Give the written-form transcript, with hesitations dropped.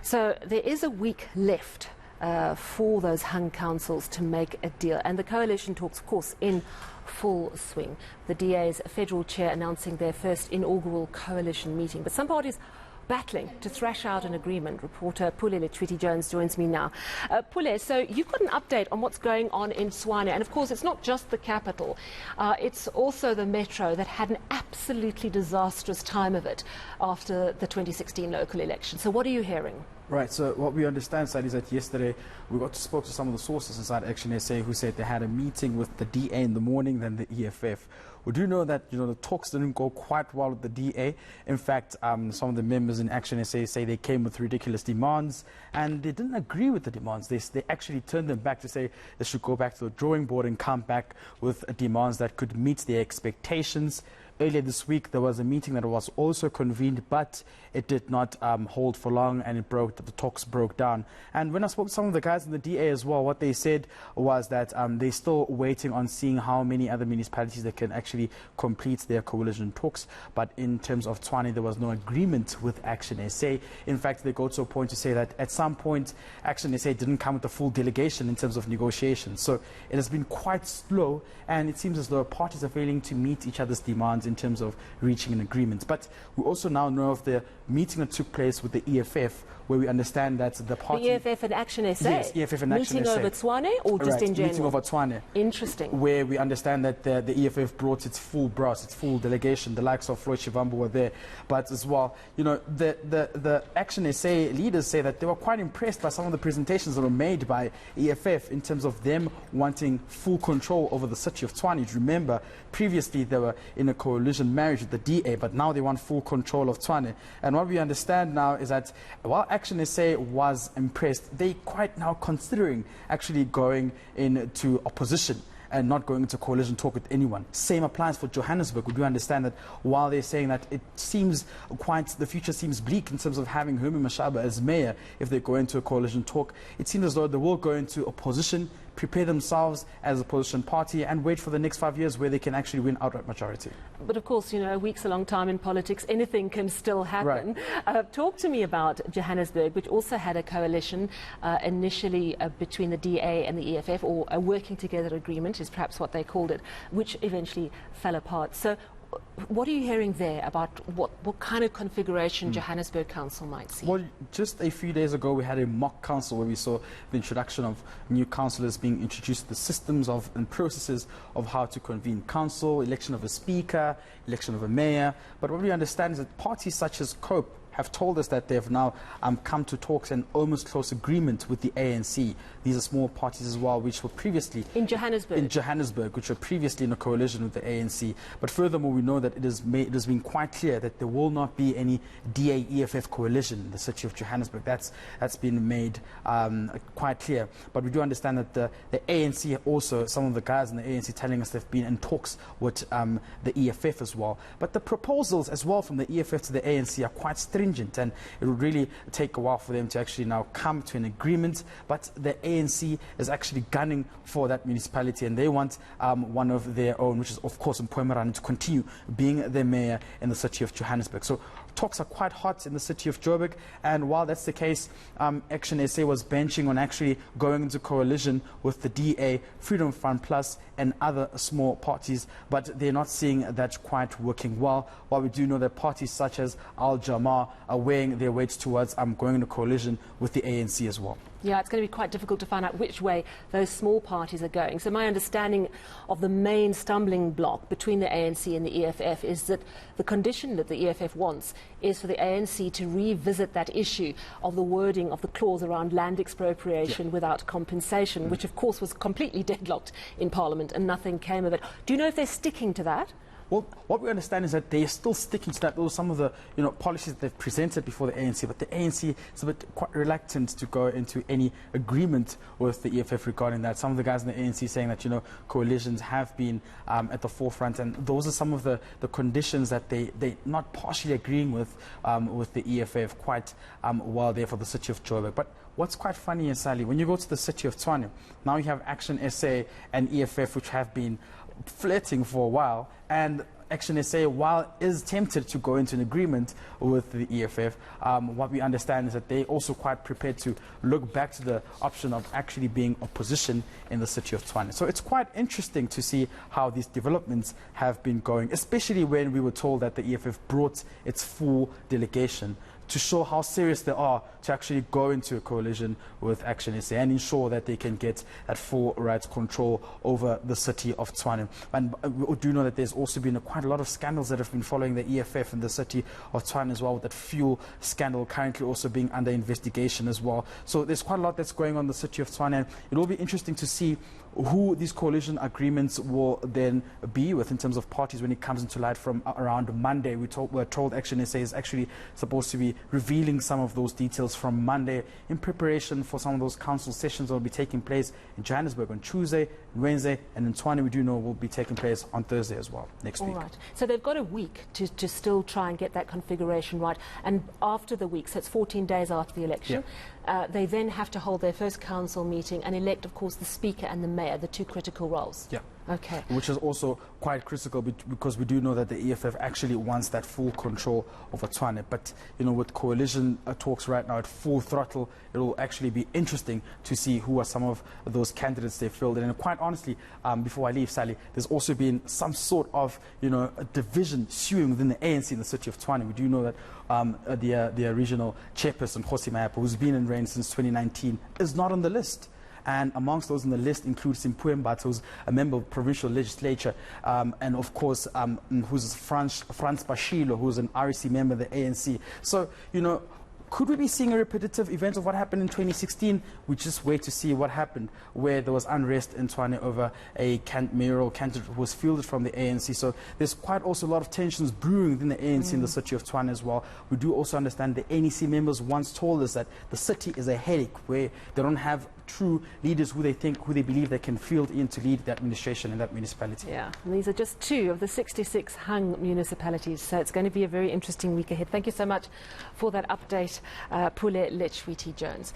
So there is a week left for those hung councils to make a deal. And the coalition talks, of course, in full swing. The DA's federal chair announcing their first inaugural coalition meeting. But some parties battling to thrash out an agreement. Reporter Pule Letshwiti-Jones joins me now. Pule, so you've got an update on what's going on in Tshwane. And of course, it's not just the capital. It's also the metro that had an absolutely disastrous time of it after the 2016 local election. So what are you hearing? Right, so what we understand, Sally, is that yesterday we spoke to some of the sources inside ActionSA who said they had a meeting with the DA in the morning, then the EFF. We do know that, the talks didn't go quite well with the DA. In fact, some of the members in ActionSA say they came with ridiculous demands and they didn't agree with the demands. They actually turned them back to say they should go back to the drawing board and come back with demands that could meet their expectations. Earlier this week, there was a meeting that was also convened, but it did not hold for long, and the talks broke down. And when I spoke to some of the guys in the DA as well, what they said was that they're still waiting on seeing how many other municipalities they can actually complete their coalition talks. But in terms of Tshwane, there was no agreement with ActionSA. In fact, they go to a point to say that at some point, ActionSA didn't come with a full delegation in terms of negotiations. So it has been quite slow, and it seems as though parties are failing to meet each other's demands in terms of reaching an agreement. But we also now know of the meeting that took place with the EFF, where we understand that the party... The EFF and ActionSA? Yes, EFF and ActionSA. Meeting over Tshwane or just in general? Meeting over Tshwane. Interesting. Where we understand that the EFF brought its full brass, its full delegation. The likes of Floyd Shivambu were there. But as well, the ActionSA leaders say that they were quite impressed by some of the presentations that were made by EFF in terms of them wanting full control over the city of Tshwane. Remember, previously they were in a coalition marriage with the DA, but now they want full control of Tshwane. And what we understand now is that while ActionSA was impressed, they quite now considering actually going into opposition and not going into coalition talk with anyone. Same applies for Johannesburg. We do understand that while they're saying that it seems the future seems bleak in terms of having Herman Mashaba as mayor, if they go into a coalition talk, it seems as though they will go into opposition, prepare themselves as a opposition party and wait for the next 5 years where they can actually win outright majority. But of course, a week's a long time in politics. Anything can still happen. Right. Talk to me about Johannesburg, which also had a coalition initially between the DA and the EFF, or a working together agreement is perhaps what they called it, which eventually fell apart. So what are you hearing there about what kind of configuration Johannesburg Council might see? Well, just a few days ago we had a mock council where we saw the introduction of new councillors being introduced, the systems and processes of how to convene council, election of a speaker, election of a mayor. But what we understand is that parties such as COPE have told us that they have now come to talks and almost close agreement with the ANC. These are small parties as well, which were previously... In Johannesburg? Which were previously in a coalition with the ANC. But furthermore, we know that it has been quite clear that there will not be any DA-EFF coalition in the city of Johannesburg. That's been made quite clear. But we do understand that the ANC also, some of the guys in the ANC telling us they've been in talks with the EFF as well. But the proposals as well from the EFF to the ANC are quite stringent, and it would really take a while for them to actually now come to an agreement. But the ANC is actually gunning for that municipality, and they want one of their own, which is of course Mpoemarani, to continue being the mayor in the city of Johannesburg. So talks are quite hot in the city of Joburg, and while that's the case, ActionSA was benching on actually going into coalition with the DA, Freedom Front Plus and other small parties, but they're not seeing that quite working well. While we do know that parties such as Al Jamar are weighing their weights towards going into coalition with the ANC as well. Yeah, it's going to be quite difficult to find out which way those small parties are going. So my understanding of the main stumbling block between the ANC and the EFF is that the condition that the EFF wants is for the ANC to revisit that issue of the wording of the clause around land expropriation without compensation, which of course was completely deadlocked in Parliament and nothing came of it. Do you know if they're sticking to that? Well, what we understand is that they're still sticking to that. Those are some of the policies that they've presented before the ANC, but the ANC is a bit quite reluctant to go into any agreement with the EFF regarding that. Some of the guys in the ANC saying that coalitions have been at the forefront, and those are some of the conditions that they're not partially agreeing with the EFF quite well there for the city of Joburg. But what's quite funny is, Sally, when you go to the city of Tshwane, now you have ActionSA and EFF, which have been flirting for a while, and ActionSA, while is tempted to go into an agreement with the EFF, what we understand is that they're also quite prepared to look back to the option of actually being opposition in the city of Tshwane. So it's quite interesting to see how these developments have been going, especially when we were told that the EFF brought its full delegation to show how serious they are to actually go into a coalition with ActionSA and ensure that they can get that full rights control over the city of Tshwane. And we do know that there's also been quite a lot of scandals that have been following the EFF in the city of Tshwane as well, with that fuel scandal currently also being under investigation as well. So there's quite a lot that's going on in the city of Tshwane, and it will be interesting to see who these coalition agreements will then be with in terms of parties when it comes into light from around Monday. We're told ActionSA is actually supposed to be revealing some of those details from Monday in preparation for some of those council sessions that will be taking place in Johannesburg on Tuesday, Wednesday, and in Tshwane we do know will be taking place on Thursday as well, next week. All right. So they've got a week to still try and get that configuration right. And after the week, so it's 14 days after the election, they then have to hold their first council meeting and elect, of course, the Speaker and the Mayor, the two critical roles. Yeah. Okay. Which is also quite critical because we do know that the EFF actually wants that full control over Tshwane. But, you know, with coalition talks right now at full throttle, it will actually be interesting to see who are some of those candidates they fielded. And quite honestly, before I leave, Sally, there's also been some sort of, you know, a division stewing within the ANC in the city of Tshwane. We do know that the regional chairperson, Kgosi Mayapo, who's been in reign since 2019, is not on the list. And amongst those in the list includes Simphiwe Mbatha, who's a member of provincial legislature, and of course, who's Frans Bashilo, who's an REC member of the ANC. So, you know, could we be seeing a repetitive event of what happened in 2016? We just wait to see what happened, where there was unrest in Tshwane over a mayoral candidate who was fielded from the ANC. So there's quite also a lot of tensions brewing within the ANC in the city of Tshwane as well. We do also understand the NEC members once told us that the city is a headache, where they don't have true leaders who they believe they can field in to lead the administration in that municipality. Yeah, and these are just two of the 66 hung municipalities, so it's going to be a very interesting week ahead. Thank you so much for that update, Pule Letshwiti-Jones.